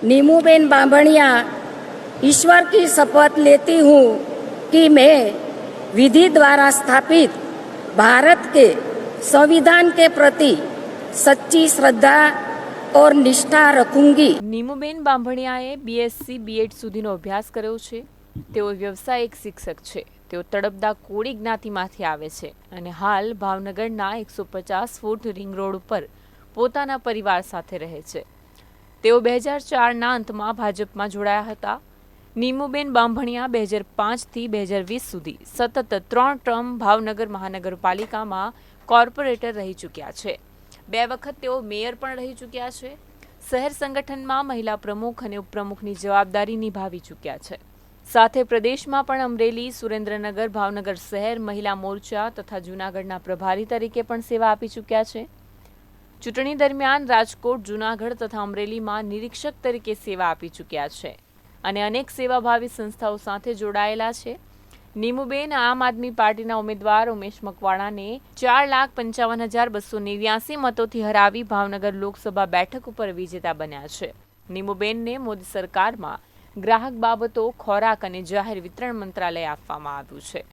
नीमूबेन बांभणिया ईश्वर की शपथ लेती हूँ कि मैं विधि द्वारा स्थापित भारत के संविधान के प्रति सच्ची श्रद्धा और निष्ठा रखूंगी। नीमूबेन बांभणियाए BSc BEd સુધીનો અભ્યાસ કર્યો છે। તેઓ વ્યવસાયિક શિક્ષક છે। તેઓ તળપદા કોળી જ્ઞાતિમાંથી આવે છે અને હાલ ભાવનગરના 150 ફૂટ રિંગ રોડ ઉપર પોતાના પરિવાર સાથે રહે છે। તેઓ 2004ના અંતમાં ભાજપમાં જોડાયા હતા। નીમુબેન બાંભણિયા 2005થી 2020 સુધી સતત 3 ટર્મ ભાવનગર મહાનગરપાલિકામાં કોર્પોરેટર રહી ચૂક્યા છે। 2 વખત તેઓ મેયર પણ રહી ચૂક્યા છે। શહેર સંગઠનમાં મહિલા પ્રમુખ અને ઉપપ્રમુખની જવાબદારી નિભાવી ચૂક્યા છે। સાથે પ્રદેશમાં પણ અમરેલી, સુરેન્દ્રનગર, ભાવનગર શહેર મહિલા મોરચા તથા જૂનાગઢના પ્રભારી તરીકે પણ સેવા આપી ચૂક્યા છે। ચૂંટણી દરમિયાન રાજકોટ, જૂનાગઢ તથા અમરેલીમાં નિરીક્ષક તરીકે સેવા આપી ચૂક્યા છે અને અનેક સેવાભાવી સંસ્થાઓ સાથે જોડાયેલા છે। નીમુબેન આમ આદમી પાર્ટીના ઉમેદવાર ઉમેશ મકવાણાને 4,55,289 મતોથી હરાવી ભાવનગર લોકસભા બેઠક ઉપર વિજેતા બન્યા છે। નીમુબેનને મોદી સરકારમાં ગ્રાહક બાબતો, ખોરાક અને જાહેર વિતરણ મંત્રાલય આપવામાં આવ્યું છે।